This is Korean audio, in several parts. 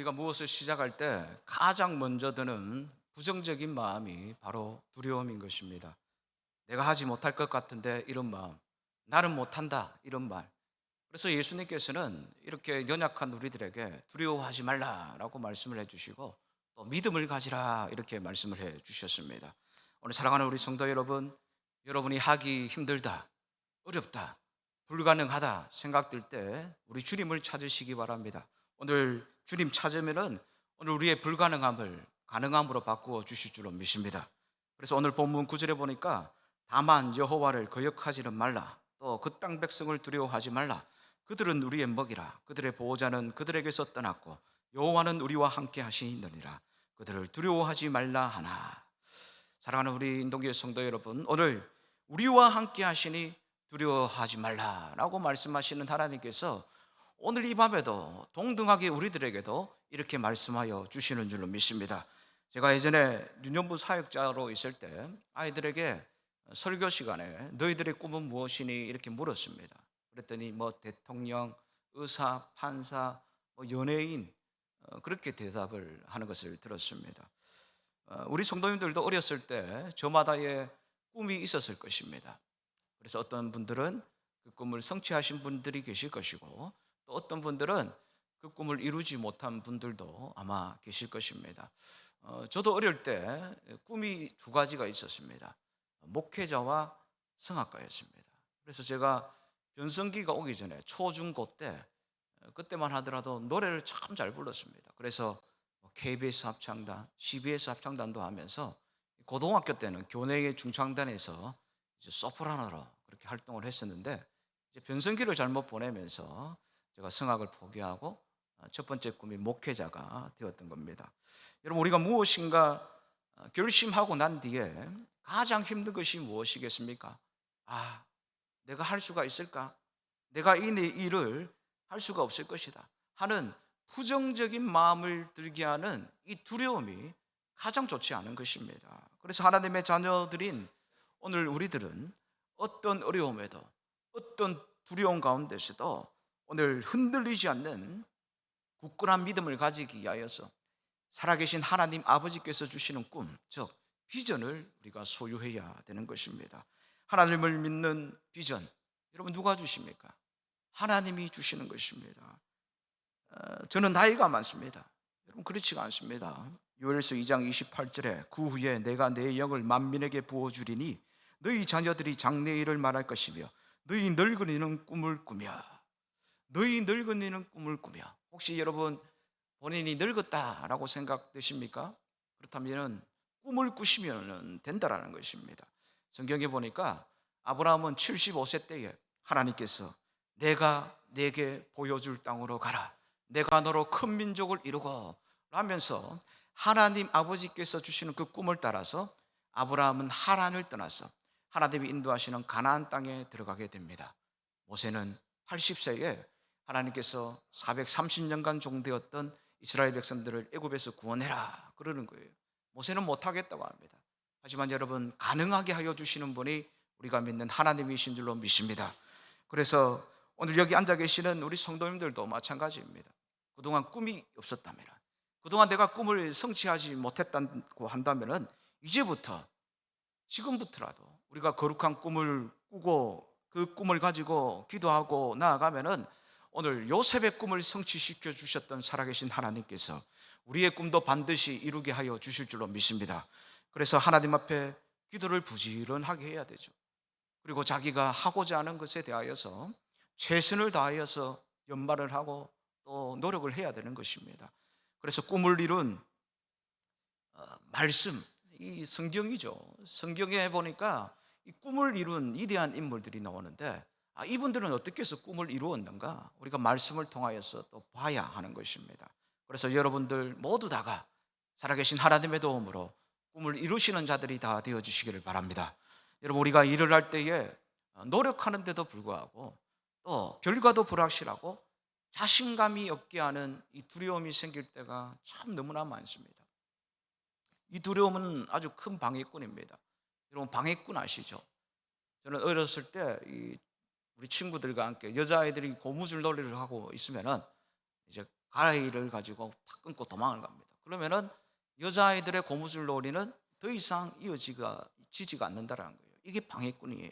우리가 무엇을 시작할 때 가장 먼저 드는 부정적인 마음이 바로 두려움인 것입니다. 내가 하지 못할 것 같은데 이런 마음, 나는 못한다 이런 말. 그래서 예수님께서는 이렇게 연약한 우리들에게 두려워하지 말라라고 말씀을 해주시고 또 믿음을 가지라 이렇게 말씀을 해주셨습니다. 오늘 사랑하는 우리 성도 여러분, 여러분이 하기 힘들다, 어렵다, 불가능하다 생각될 때 우리 주님을 찾으시기 바랍니다. 오늘 주님 찾으면은 오늘 우리의 불가능함을 가능함으로 바꾸어 주실 줄로 믿습니다. 그래서 오늘 본문 9절에 보니까 다만 여호와를 거역하지는 말라. 또 그 땅 백성을 두려워하지 말라. 그들은 우리의 먹이라. 그들의 보호자는 그들에게서 떠났고 여호와는 우리와 함께 하시느니라. 그들을 두려워하지 말라 하나. 사랑하는 우리 인동교회 성도 여러분, 오늘 우리와 함께 하시니 두려워하지 말라라고 말씀하시는 하나님께서 오늘 이 밤에도 동등하게 우리들에게도 이렇게 말씀하여 주시는 줄로 믿습니다. 제가 예전에 유년부 사역자로 있을 때 아이들에게 설교 시간에 너희들의 꿈은 무엇이니 이렇게 물었습니다. 그랬더니 뭐 대통령, 의사, 판사, 뭐 연예인, 그렇게 대답을 하는 것을 들었습니다. 우리 성도님들도 어렸을 때 저마다의 꿈이 있었을 것입니다. 그래서 어떤 분들은 그 꿈을 성취하신 분들이 계실 것이고 또 어떤 분들은 그 꿈을 이루지 못한 분들도 아마 계실 것입니다. 저도 어릴 때 꿈이 두 가지가 있었습니다. 목회자와 성악가였습니다. 그래서 제가 변성기가 오기 전에 초중고 때 그때만 하더라도 노래를 참 잘 불렀습니다. 그래서 KBS 합창단, CBS 합창단도 하면서 고등학교 때는 교내의 중창단에서 이제 소프라노로 그렇게 활동을 했었는데 이제 변성기를 잘못 보내면서 제가 성악을 포기하고 첫 번째 꿈이 목회자가 되었던 겁니다. 여러분 우리가 무엇인가 결심하고 난 뒤에 가장 힘든 것이 무엇이겠습니까? 아, 내가 할 수가 있을까? 내가 이 일을 할 수가 없을 것이다 하는 부정적인 마음을 들게 하는 이 두려움이 가장 좋지 않은 것입니다. 그래서 하나님의 자녀들인 오늘 우리들은 어떤 어려움에도 어떤 두려움 가운데서도 오늘 흔들리지 않는 굳건한 믿음을 가지기 위하여서 살아계신 하나님 아버지께서 주시는 꿈, 즉 비전을 우리가 소유해야 되는 것입니다. 하나님을 믿는 비전, 여러분 누가 주십니까? 하나님이 주시는 것입니다. 저는 나이가 많습니다. 여러분 그렇지가 않습니다. 요엘서 2장 28절에 그 후에 내가 내 영을 만민에게 부어주리니 너희 자녀들이 장래일을 말할 것이며 너희 늙은이는 꿈을 꾸며 너희 늙은이는 꿈을 꾸며. 혹시 여러분 본인이 늙었다라고 생각되십니까? 그렇다면 꿈을 꾸시면 된다라는 것입니다. 성경에 보니까 아브라함은 75세 때에 하나님께서 내가 내게 보여줄 땅으로 가라. 내가 너로 큰 민족을 이루고 하면서 하나님 아버지께서 주시는 그 꿈을 따라서 아브라함은 하란을 떠나서 하나님이 인도하시는 가나안 땅에 들어가게 됩니다. 모세는 80세에 하나님께서 430년간 종되었던 이스라엘 백성들을 애굽에서 구원해라 그러는 거예요. 모세는 못하겠다고 합니다. 하지만 여러분 가능하게 하여 주시는 분이 우리가 믿는 하나님이신 줄로 믿습니다. 그래서 오늘 여기 앉아 계시는 우리 성도님들도 마찬가지입니다. 그동안 꿈이 없었다면, 그동안 내가 꿈을 성취하지 못했다고 한다면 이제부터 지금부터라도 우리가 거룩한 꿈을 꾸고 그 꿈을 가지고 기도하고 나아가면은 오늘 요셉의 꿈을 성취시켜 주셨던 살아계신 하나님께서 우리의 꿈도 반드시 이루게 하여 주실 줄로 믿습니다. 그래서 하나님 앞에 기도를 부지런하게 해야 되죠. 그리고 자기가 하고자 하는 것에 대하여서 최선을 다하여서 연말을 하고 또 노력을 해야 되는 것입니다. 그래서 꿈을 이룬 말씀, 이 성경이죠. 성경에 보니까 이 꿈을 이룬 위대한 인물들이 나오는데 이분들은 어떻게 해서 꿈을 이루었는가? 우리가 말씀을 통하여서 또 봐야 하는 것입니다. 그래서 여러분들 모두 다가 살아계신 하나님의 도움으로 꿈을 이루시는 자들이 다 되어 주시기를 바랍니다. 여러분 우리가 일을 할 때에 노력하는데도 불구하고 또 결과도 불확실하고 자신감이 없게 하는 이 두려움이 생길 때가 참 너무나 많습니다. 이 두려움은 아주 큰 방해꾼입니다. 여러분 방해꾼 아시죠? 저는 어렸을 때 우리 친구들과 함께 여자아이들이 고무줄 놀이를 하고 있으면은 이제 가위를 가지고 팍 끊고 도망을 갑니다. 그러면은 여자아이들의 고무줄 놀이는 더 이상 이어지지가 않는다라는 거예요. 이게 방해꾼이에요.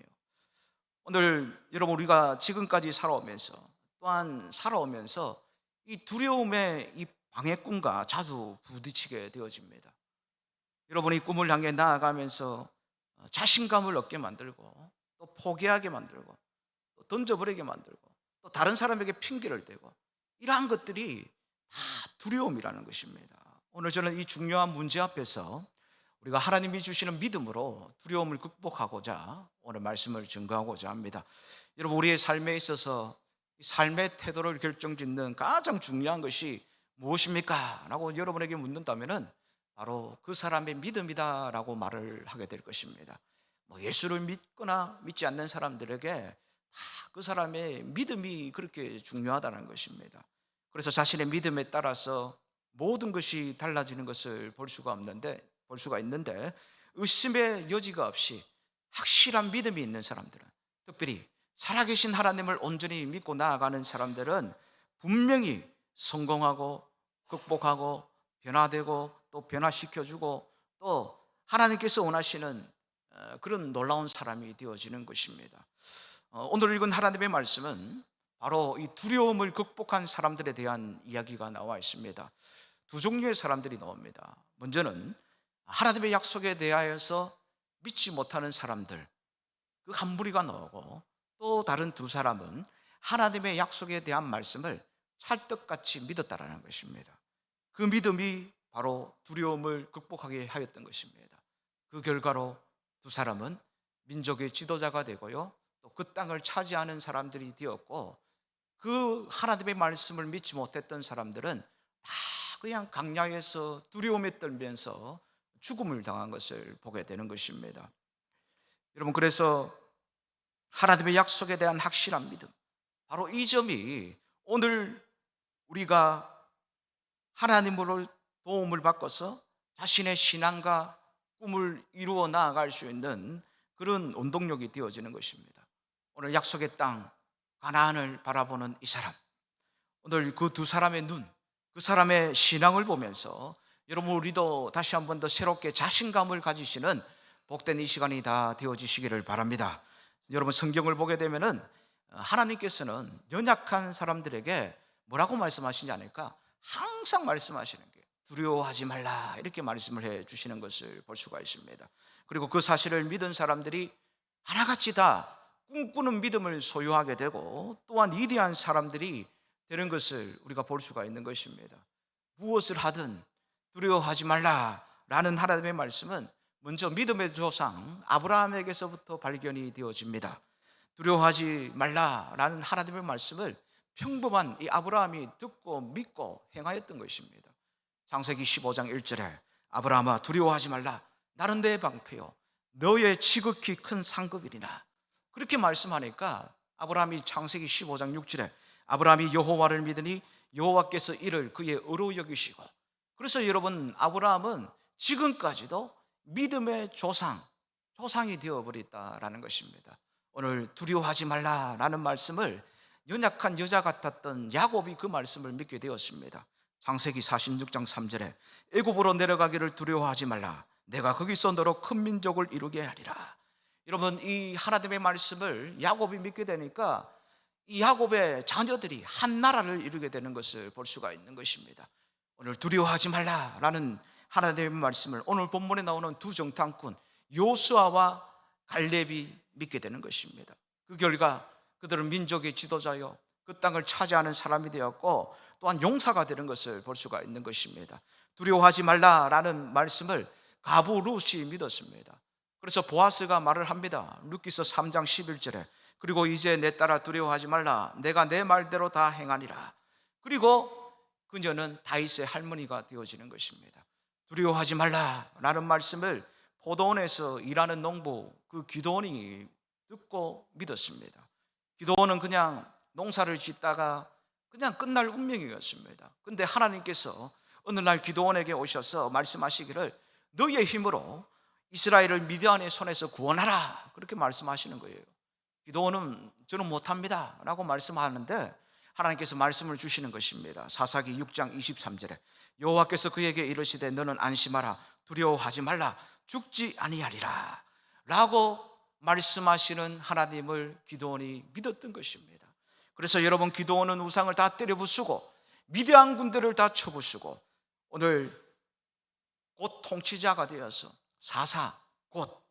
오늘 여러분, 우리가 지금까지 살아오면서, 또한 살아오면서 이 두려움의 이 방해꾼과 자주 부딪히게 되어집니다. 여러분이 꿈을 향해 나아가면서 자신감을 얻게 만들고, 또 포기하게 만들고, 또 던져버리게 만들고, 또 다른 사람에게 핑계를 대고, 이러한 것들이 다 두려움이라는 것입니다. 오늘 저는 이 중요한 문제 앞에서 우리가 하나님이 주시는 믿음으로 두려움을 극복하고자 오늘 말씀을 증거하고자 합니다. 여러분, 우리의 삶에 있어서 이 삶의 태도를 결정짓는 가장 중요한 것이 무엇입니까? 라고 여러분에게 묻는다면은 바로 그 사람의 믿음이다라고 말을 하게 될 것입니다. 뭐 예수를 믿거나 믿지 않는 사람들에게 다 그 사람의 믿음이 그렇게 중요하다는 것입니다. 그래서 자신의 믿음에 따라서 모든 것이 달라지는 것을 볼 수가 있는데, 의심의 여지가 없이 확실한 믿음이 있는 사람들은, 특별히 살아계신 하나님을 온전히 믿고 나아가는 사람들은 분명히 성공하고 극복하고 변화되고 또 변화시켜주고, 또 하나님께서 원하시는 그런 놀라운 사람이 되어지는 것입니다. 오늘 읽은 하나님의 말씀은 바로 이 두려움을 극복한 사람들에 대한 이야기가 나와 있습니다. 두 종류의 사람들이 나옵니다. 먼저는 하나님의 약속에 대하여서 믿지 못하는 사람들, 그 한 무리가 나오고, 또 다른 두 사람은 하나님의 약속에 대한 말씀을 찰떡같이 믿었다라는 것입니다. 그 믿음이 바로 두려움을 극복하게 하였던 것입니다. 그 결과로 두 사람은 민족의 지도자가 되고요, 또 그 땅을 차지하는 사람들이 되었고, 그 하나님의 말씀을 믿지 못했던 사람들은 다 그냥 강야에서 두려움에 떨면서 죽음을 당한 것을 보게 되는 것입니다. 여러분, 그래서 하나님의 약속에 대한 확실한 믿음, 바로 이 점이 오늘 우리가 하나님으로 도움을 받고서 자신의 신앙과 꿈을 이루어 나아갈 수 있는 그런 원동력이 되어지는 것입니다. 오늘 약속의 땅 가나안을 바라보는 이 사람, 오늘 그 두 사람의 눈, 그 사람의 신앙을 보면서 여러분, 우리도 다시 한 번 더 새롭게 자신감을 가지시는 복된 이 시간이 다 되어지시기를 바랍니다. 여러분, 성경을 보게 되면은 하나님께서는 연약한 사람들에게 뭐라고 말씀하시지 않을까? 항상 말씀하시는 게 두려워하지 말라, 이렇게 말씀을 해 주시는 것을 볼 수가 있습니다. 그리고 그 사실을 믿은 사람들이 하나같이 다 꿈꾸는 믿음을 소유하게 되고, 또한 위대한 사람들이 되는 것을 우리가 볼 수가 있는 것입니다. 무엇을 하든 두려워하지 말라라는 하나님의 말씀은 먼저 믿음의 조상 아브라함에게서부터 발견이 되어집니다. 두려워하지 말라라는 하나님의 말씀을 평범한 이 아브라함이 듣고 믿고 행하였던 것입니다. 창세기 15장 1절에 아브라함아, 두려워하지 말라, 나는 내 방패요 너의 지극히 큰 상급이리라, 그렇게 말씀하니까 아브라함이 창세기 15장 6절에 아브라함이 여호와를 믿으니 여호와께서 이를 그의 의로 여기시고, 그래서 여러분, 아브라함은 지금까지도 믿음의 조상이 되어버렸다라는 것입니다. 오늘 두려워하지 말라라는 말씀을 연약한 여자 같았던 야곱이 그 말씀을 믿게 되었습니다. 창세기 46장 3절에 애굽으로 내려가기를 두려워하지 말라, 내가 거기서 너로 큰 민족을 이루게 하리라. 여러분, 이 하나님의 말씀을 야곱이 믿게 되니까 이 야곱의 자녀들이 한 나라를 이루게 되는 것을 볼 수가 있는 것입니다. 오늘 두려워하지 말라라는 하나님의 말씀을 오늘 본문에 나오는 두 정탐꾼 요수아와 갈렙이 믿게 되는 것입니다. 그 결과 그들은 민족의 지도자요, 그 땅을 차지하는 사람이 되었고, 또한 용사가 되는 것을 볼 수가 있는 것입니다. 두려워하지 말라라는 말씀을 가부 룻이 믿었습니다. 그래서 보아스가 말을 합니다. 룻기서 3장 11절에 그리고 이제 내 딸아 두려워하지 말라, 내가 내 말대로 다 행하니라. 그리고 그녀는 다윗의 할머니가 되어지는 것입니다. 두려워하지 말라라는 말씀을 포도원에서 일하는 농부 그 기도원이 듣고 믿었습니다. 기도원은 그냥 농사를 짓다가 그냥 끝날 운명이었습니다. 그런데 하나님께서 어느 날 기도원에게 오셔서 말씀하시기를 너의 힘으로 이스라엘을 미디안의 손에서 구원하라, 그렇게 말씀하시는 거예요. 기도원은 저는 못합니다 라고 말씀하는데, 하나님께서 말씀을 주시는 것입니다. 사사기 6장 23절에 여호와께서 그에게 이르시되 너는 안심하라 두려워하지 말라 죽지 아니하리라 라고 말씀하시는 하나님을 기드온이 믿었던 것입니다. 그래서 여러분, 기드온은 우상을 다 때려 부수고 미디안 군대를 다 쳐부수고 오늘 곧 통치자가 되어서 사사, 곧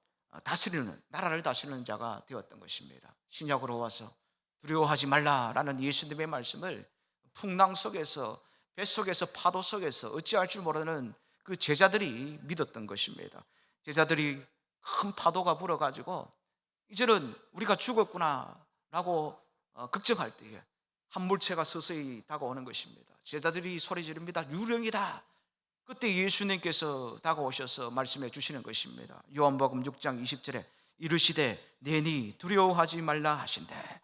다스리는, 나라를 다스리는 자가 되었던 것입니다. 신약으로 와서 두려워하지 말라라는 예수님의 말씀을 풍랑 속에서, 뱃속에서, 파도 속에서 어찌할 줄 모르는 그 제자들이 믿었던 것입니다. 제자들이 큰 파도가 불어가지고 이제는 우리가 죽었구나 라고 걱정할 때에 한 물체가 서서히 다가오는 것입니다. 제자들이 소리 지릅니다. 유령이다. 그때 예수님께서 다가오셔서 말씀해 주시는 것입니다. 요한복음 6장 20절에 이르시되 내니 두려워하지 말라 하신대.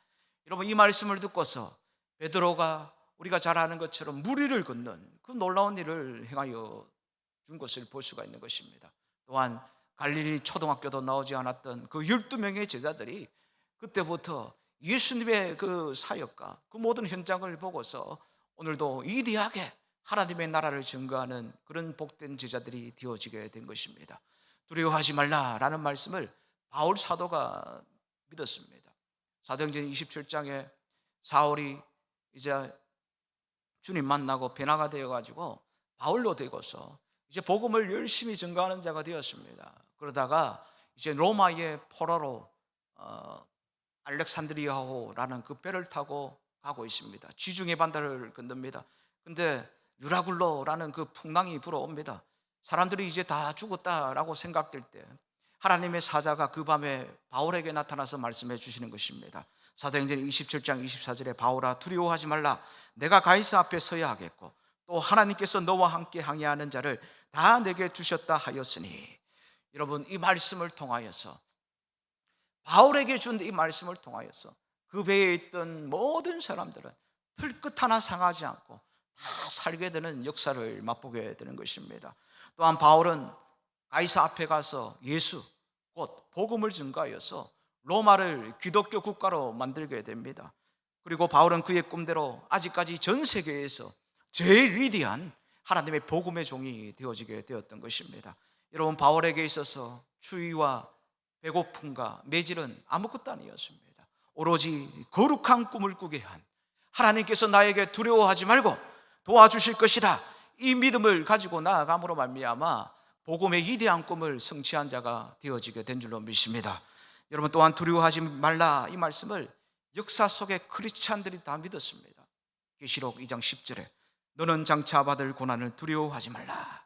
여러분, 이 말씀을 듣고서 베드로가 우리가 잘 아는 것처럼 물 위를 걷는 그 놀라운 일을 행하여 준 것을 볼 수가 있는 것입니다. 또한 갈릴리 초등학교도 나오지 않았던 그 12명의 제자들이 그때부터 예수님의 그 사역과 그 모든 현장을 보고서 오늘도 위대하게 하나님의 나라를 증거하는 그런 복된 제자들이 되어지게 된 것입니다. 두려워하지 말라라는 말씀을 바울 사도가 믿었습니다. 사도행전 27장에 사울이 이제 주님 만나고 변화가 되어가지고 바울로 되고서 이제 복음을 열심히 증거하는 자가 되었습니다. 그러다가 이제 로마의 포로로 알렉산드리아호라는 그 배를 타고 가고 있습니다. 지중해 반대를 건넙니다. 근데 유라굴로라는 그 풍랑이 불어옵니다. 사람들이 이제 다 죽었다라고 생각될 때 하나님의 사자가 그 밤에 바울에게 나타나서 말씀해 주시는 것입니다. 사도행전 27장 24절에 바울아 두려워하지 말라 내가 가이사 앞에 서야 하겠고 또 하나님께서 너와 함께 항해하는 자를 다 내게 주셨다 하였으니. 여러분, 이 말씀을 통하여서, 바울에게 준 이 말씀을 통하여서 그 배에 있던 모든 사람들은 털끝 하나 상하지 않고 다 살게 되는 역사를 맛보게 되는 것입니다. 또한 바울은 가이사 앞에 가서 예수, 곧 복음을 증거하여서 로마를 기독교 국가로 만들게 됩니다. 그리고 바울은 그의 꿈대로 아직까지 전 세계에서 제일 위대한 하나님의 복음의 종이 되어지게 되었던 것입니다. 여러분, 바울에게 있어서 추위와 배고픔과 매질은 아무것도 아니었습니다. 오로지 거룩한 꿈을 꾸게 한 하나님께서 나에게 두려워하지 말고 도와주실 것이다, 이 믿음을 가지고 나아감으로 말미암아 복음의 위대한 꿈을 성취한 자가 되어지게 된 줄로 믿습니다. 여러분, 또한 두려워하지 말라 이 말씀을 역사 속의 크리스찬들이 다 믿었습니다. 계시록 2장 10절에 너는 장차 받을 고난을 두려워하지 말라.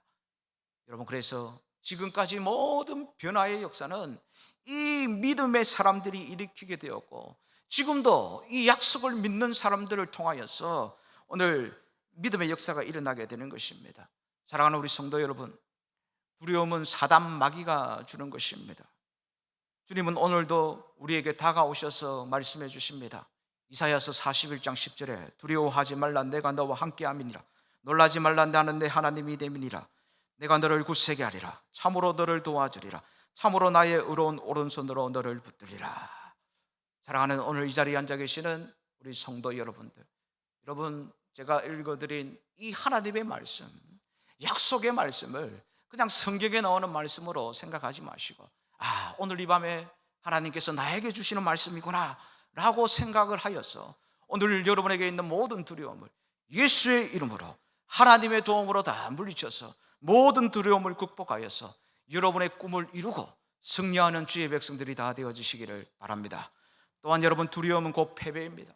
여러분, 그래서 지금까지 모든 변화의 역사는 이 믿음의 사람들이 일으키게 되었고 지금도 이 약속을 믿는 사람들을 통하여서 오늘 믿음의 역사가 일어나게 되는 것입니다. 사랑하는 우리 성도 여러분, 두려움은 사단 마귀가 주는 것입니다. 주님은 오늘도 우리에게 다가오셔서 말씀해 주십니다. 이사야서 41장 10절에 두려워하지 말라 내가 너와 함께함이니라 놀라지 말라 나는 내 하나님이 됨이니라 내가 너를 굳세게 하리라 참으로 너를 도와주리라 참으로 나의 의로운 오른손으로 너를 붙들리라. 사랑하는 오늘 이 자리에 앉아 계시는 우리 성도 여러분들, 여러분, 제가 읽어드린 이 하나님의 말씀, 약속의 말씀을 그냥 성경에 나오는 말씀으로 생각하지 마시고 오늘 이 밤에 하나님께서 나에게 주시는 말씀이구나 라고 생각을 하여서 오늘 여러분에게 있는 모든 두려움을 예수의 이름으로 하나님의 도움으로 다 물리쳐서 모든 두려움을 극복하여서 여러분의 꿈을 이루고 승리하는 주의 백성들이 다 되어지시기를 바랍니다. 또한 여러분, 두려움은 곧 패배입니다.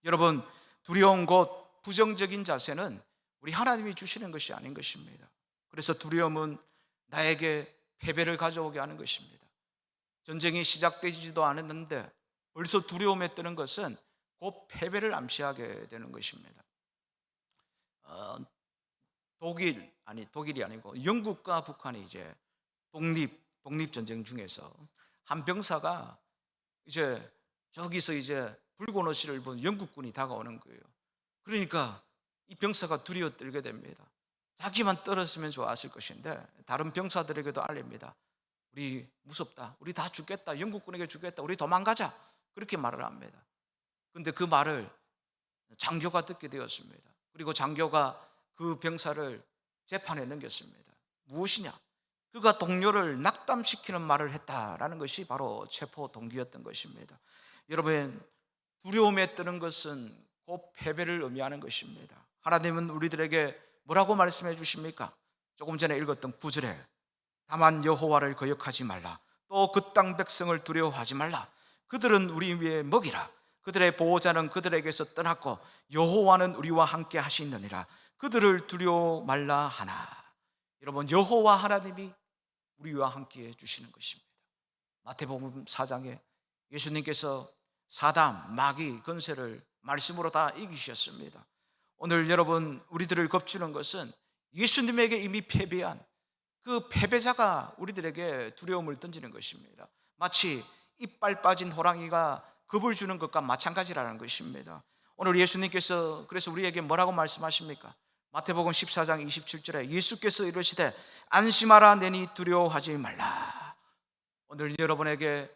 여러분, 두려움 곧 부정적인 자세는 우리 하나님이 주시는 것이 아닌 것입니다. 그래서 두려움은 나에게 패배를 가져오게 하는 것입니다. 전쟁이 시작되지도 않았는데 벌써 두려움에 뜨는 것은 곧 패배를 암시하게 되는 것입니다. 독일이 아니고 영국과 북한이 이제 독립전쟁 중에서 한 병사가 이제 저기서 이제 붉은 옷을 입은 영국군이 다가오는 거예요. 그러니까 이 병사가 두려워 떨게 됩니다. 자기만 떨었으면 좋았을 것인데 다른 병사들에게도 알립니다. 우리 무섭다, 우리 다 죽겠다, 영국군에게 죽겠다, 우리 도망가자, 그렇게 말을 합니다. 근데 그 말을 장교가 듣게 되었습니다. 그리고 장교가 그 병사를 재판에 넘겼습니다. 무엇이냐? 그가 동료를 낙담시키는 말을 했다라는 것이 바로 체포 동기였던 것입니다. 여러분, 두려움에 뜨는 것은 곧 패배를 의미하는 것입니다. 하나님은 우리들에게 뭐라고 말씀해 주십니까? 조금 전에 읽었던 9절에 다만 여호와를 거역하지 말라. 또 그 땅 백성을 두려워하지 말라. 그들은 우리 위에 먹이라. 그들의 보호자는 그들에게서 떠났고 여호와는 우리와 함께 하시느니라. 그들을 두려워 말라 하나. 여러분, 여호와 하나님이 우리와 함께 해 주시는 것입니다. 마태복음 4장에 예수님께서 사단, 마귀, 권세를 말씀으로 다 이기셨습니다. 오늘 여러분, 우리들을 겁주는 것은 예수님에게 이미 패배한 그 패배자가 우리들에게 두려움을 던지는 것입니다. 마치 이빨 빠진 호랑이가 겁을 주는 것과 마찬가지라는 것입니다. 오늘 예수님께서 그래서 우리에게 뭐라고 말씀하십니까? 마태복음 14장 27절에 예수께서 이르시되 안심하라 내니 두려워하지 말라. 오늘 여러분에게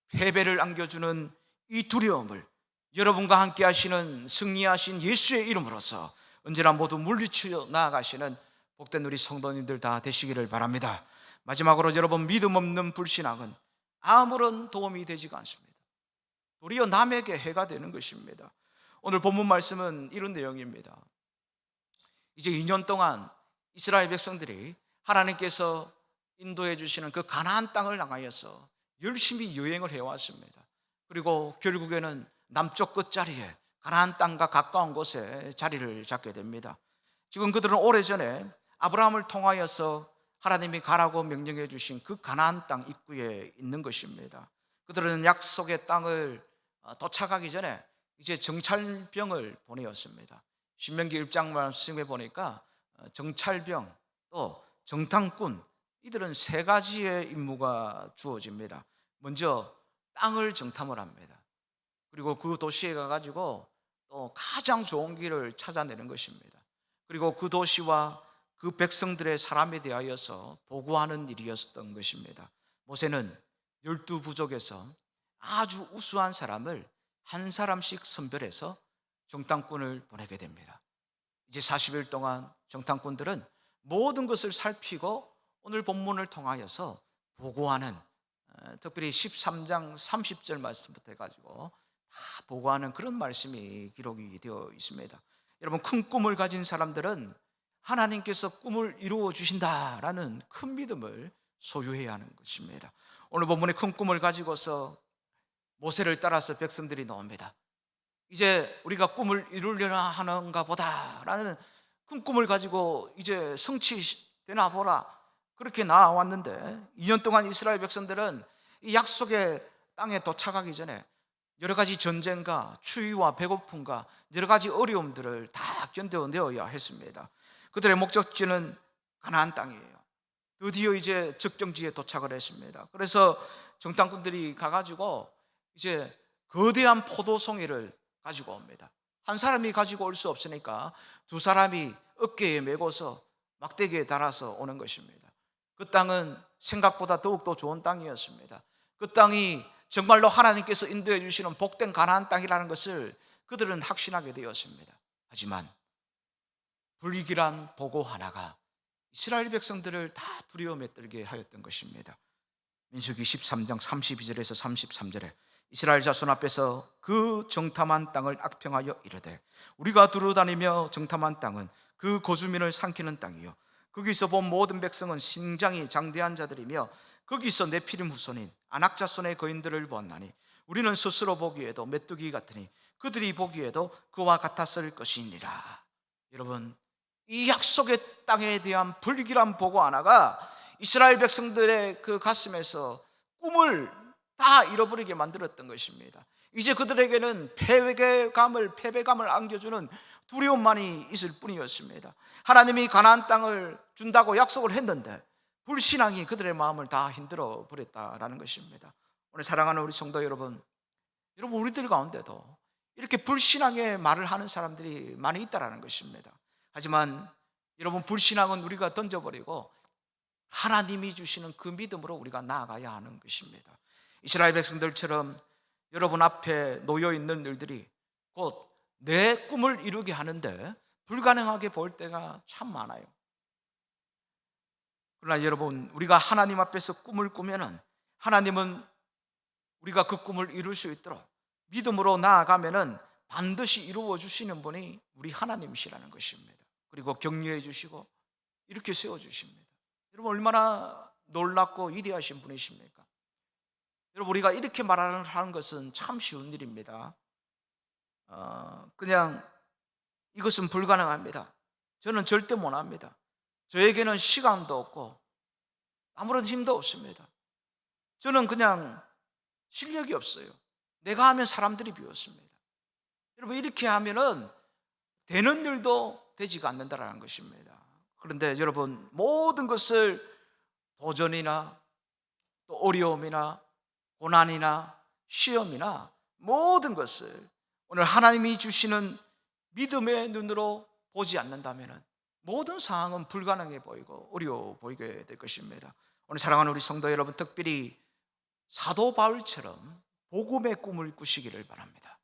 패배를 안겨주는 이 두려움을 여러분과 함께 하시는 승리하신 예수의 이름으로서 언제나 모두 물리쳐 나아가시는 복된 우리 성도님들 다 되시기를 바랍니다. 마지막으로 여러분, 믿음 없는 불신앙은 아무런 도움이 되지가 않습니다. 도리어 남에게 해가 되는 것입니다. 오늘 본문 말씀은 이런 내용입니다. 이제 2년 동안 이스라엘 백성들이 하나님께서 인도해 주시는 그 가나안 땅을 향하여서 열심히 여행을 해왔습니다. 그리고 결국에는 남쪽 끝자리에 가나안 땅과 가까운 곳에 자리를 잡게 됩니다. 지금 그들은 오래전에 아브라함을 통하여서 하나님이 가라고 명령해 주신 그 가나안 땅 입구에 있는 것입니다. 그들은 약속의 땅을 도착하기 전에 이제 정찰병을 보내었습니다. 신명기 1장 말씀해 보니까 정찰병 또 정탐꾼, 이들은 세 가지의 임무가 주어집니다. 먼저 땅을 정탐을 합니다. 그리고 그 도시에 가가지고 또 가장 좋은 길을 찾아내는 것입니다. 그리고 그 도시와 그 백성들의 사람에 대하여서 보고하는 일이었던 것입니다. 모세는 12부족에서 아주 우수한 사람을 한 사람씩 선별해서 정탐꾼을 보내게 됩니다. 이제 40일 동안 정탐꾼들은 모든 것을 살피고 오늘 본문을 통하여서 보고하는, 특별히 13장 30절 말씀부터 해가지고 다 보고하는 그런 말씀이 기록이 되어 있습니다. 여러분, 큰 꿈을 가진 사람들은 하나님께서 꿈을 이루어 주신다라는 큰 믿음을 소유해야 하는 것입니다. 오늘 본문에 큰 꿈을 가지고서 모세를 따라서 백성들이 나옵니다. 이제 우리가 꿈을 이루려나 하는가 보다라는 큰 꿈을 가지고 이제 성취되나 보라, 그렇게 나왔는데 2년 동안 이스라엘 백성들은 이 약속의 땅에 도착하기 전에 여러 가지 전쟁과 추위와 배고픔과 여러 가지 어려움들을 다 견뎌내어야 했습니다. 그들의 목적지는 가나안 땅이에요. 드디어 이제 적정지에 도착을 했습니다. 그래서 정탐꾼들이 가가지고 이제 거대한 포도송이를 가지고 옵니다. 한 사람이 가지고 올 수 없으니까 두 사람이 어깨에 메고서 막대기에 달아서 오는 것입니다. 그 땅은 생각보다 더욱더 좋은 땅이었습니다. 그 땅이 정말로 하나님께서 인도해 주시는 복된 가나안 땅이라는 것을 그들은 확신하게 되었습니다. 하지만 불길한 보고 하나가 이스라엘 백성들을 다 두려움에 떨게 하였던 것입니다. 민수기 13장 32절에서 33절에 이스라엘 자손 앞에서 그 정탐한 땅을 악평하여 이르되 우리가 두루다니며 정탐한 땅은 그 고주민을 삼키는 땅이요 거기서 본 모든 백성은 신장이 장대한 자들이며 거기서 네피림 후손인 아낙 자손의 거인들을 보았나니 우리는 스스로 보기에도 메뚜기 같으니 그들이 보기에도 그와 같았을 것이니라. 여러분, 이 약속의 땅에 대한 불길한 보고 하나가 이스라엘 백성들의 그 가슴에서 꿈을 다 잃어버리게 만들었던 것입니다. 이제 그들에게는 패배감을 안겨주는 두려움만이 있을 뿐이었습니다. 하나님이 가나안 땅을 준다고 약속을 했는데 불신앙이 그들의 마음을 다 흔들어 버렸다라는 것입니다. 오늘 사랑하는 우리 성도 여러분, 우리들 가운데도 이렇게 불신앙의 말을 하는 사람들이 많이 있다라는 것입니다. 하지만 여러분, 불신앙은 우리가 던져버리고 하나님이 주시는 그 믿음으로 우리가 나아가야 하는 것입니다. 이스라엘 백성들처럼 여러분 앞에 놓여 있는 일들이 곧 내 꿈을 이루게 하는데 불가능하게 보일 때가 참 많아요. 그러나 여러분, 우리가 하나님 앞에서 꿈을 꾸면은 하나님은 우리가 그 꿈을 이룰 수 있도록 믿음으로 나아가면은 반드시 이루어 주시는 분이 우리 하나님이시라는 것입니다. 그리고 격려해 주시고 이렇게 세워 주십니다. 여러분, 얼마나 놀랍고 위대하신 분이십니까? 여러분, 우리가 이렇게 말하는 것은 참 쉬운 일입니다. 그냥 이것은 불가능합니다. 저는 절대 못합니다. 저에게는 시간도 없고 아무런 힘도 없습니다. 저는 그냥 실력이 없어요. 내가 하면 사람들이 비웃습니다. 여러분, 이렇게 하면은 되는 일도 되지가 않는다라는 것입니다. 그런데 여러분, 모든 것을 도전이나 또 어려움이나 고난이나 시험이나 모든 것을 오늘 하나님이 주시는 믿음의 눈으로 보지 않는다면 모든 상황은 불가능해 보이고 어려워 보이게 될 것입니다. 오늘 사랑하는 우리 성도 여러분, 특별히 사도 바울처럼 복음의 꿈을 꾸시기를 바랍니다.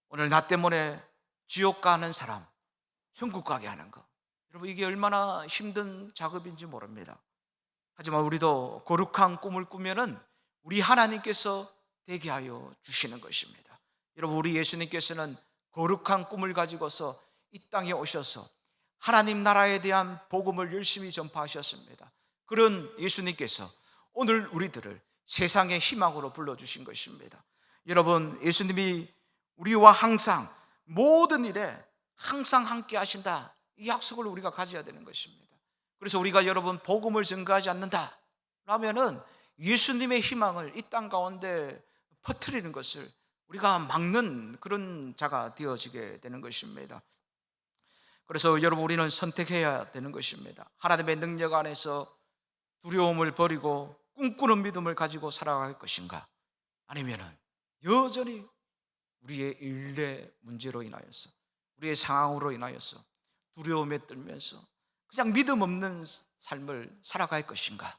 오늘 나 때문에 지옥 가는 사람 천국 가게 하는 것, 여러분, 이게 얼마나 힘든 작업인지 모릅니다. 하지만 우리도 거룩한 꿈을 꾸면은 우리 하나님께서 되게 하여 주시는 것입니다. 여러분, 우리 예수님께서는 거룩한 꿈을 가지고서 이 땅에 오셔서 하나님 나라에 대한 복음을 열심히 전파하셨습니다. 그런 예수님께서 오늘 우리들을 세상의 희망으로 불러주신 것입니다. 여러분, 예수님이 우리와 항상 모든 일에 항상 함께 하신다, 이 약속을 우리가 가져야 되는 것입니다. 그래서 우리가 여러분 복음을 전가하지 않는다 라면은 예수님의 희망을 이 땅 가운데 퍼뜨리는 것을 우리가 막는 그런 자가 되어지게 되는 것입니다. 그래서 여러분, 우리는 선택해야 되는 것입니다. 하나님의 능력 안에서 두려움을 버리고 꿈꾸는 믿음을 가지고 살아갈 것인가, 아니면은 여전히 우리의 일의 문제로 인하여서 우리의 상황으로 인하여서 두려움에 떨면서 그냥 믿음 없는 삶을 살아갈 것인가,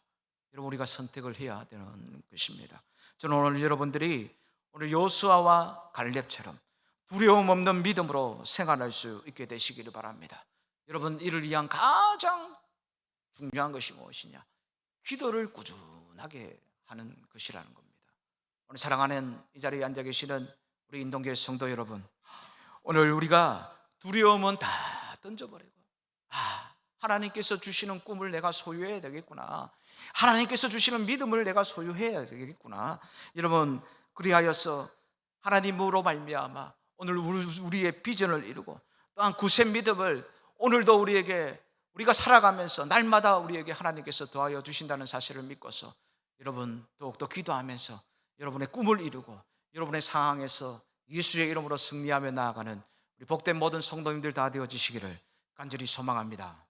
여러분, 우리가 선택을 해야 되는 것입니다. 저는 오늘 여러분들이 오늘 여호수아와 갈렙처럼 두려움 없는 믿음으로 생활할 수 있게 되시기를 바랍니다. 여러분, 이를 위한 가장 중요한 것이 무엇이냐? 기도를 꾸준하게 하는 것이라는 겁니다. 오늘 사랑하는 이 자리에 앉아 계시는 우리 인동교회 성도 여러분, 오늘 우리가 두려움은 다 던져버리고, 하나님께서 주시는 꿈을 내가 소유해야 되겠구나, 하나님께서 주시는 믿음을 내가 소유해야 되겠구나, 여러분, 그리하여서 하나님으로 말미암아 오늘 우리의 비전을 이루고 또한 굳센 믿음을 오늘도 우리가 살아가면서 날마다 우리에게 하나님께서 더하여 주신다는 사실을 믿고서 여러분 더욱더 기도하면서 여러분의 꿈을 이루고 여러분의 상황에서 예수의 이름으로 승리하며 나아가는 우리 복된 모든 성도님들 다 되어지시기를 간절히 소망합니다.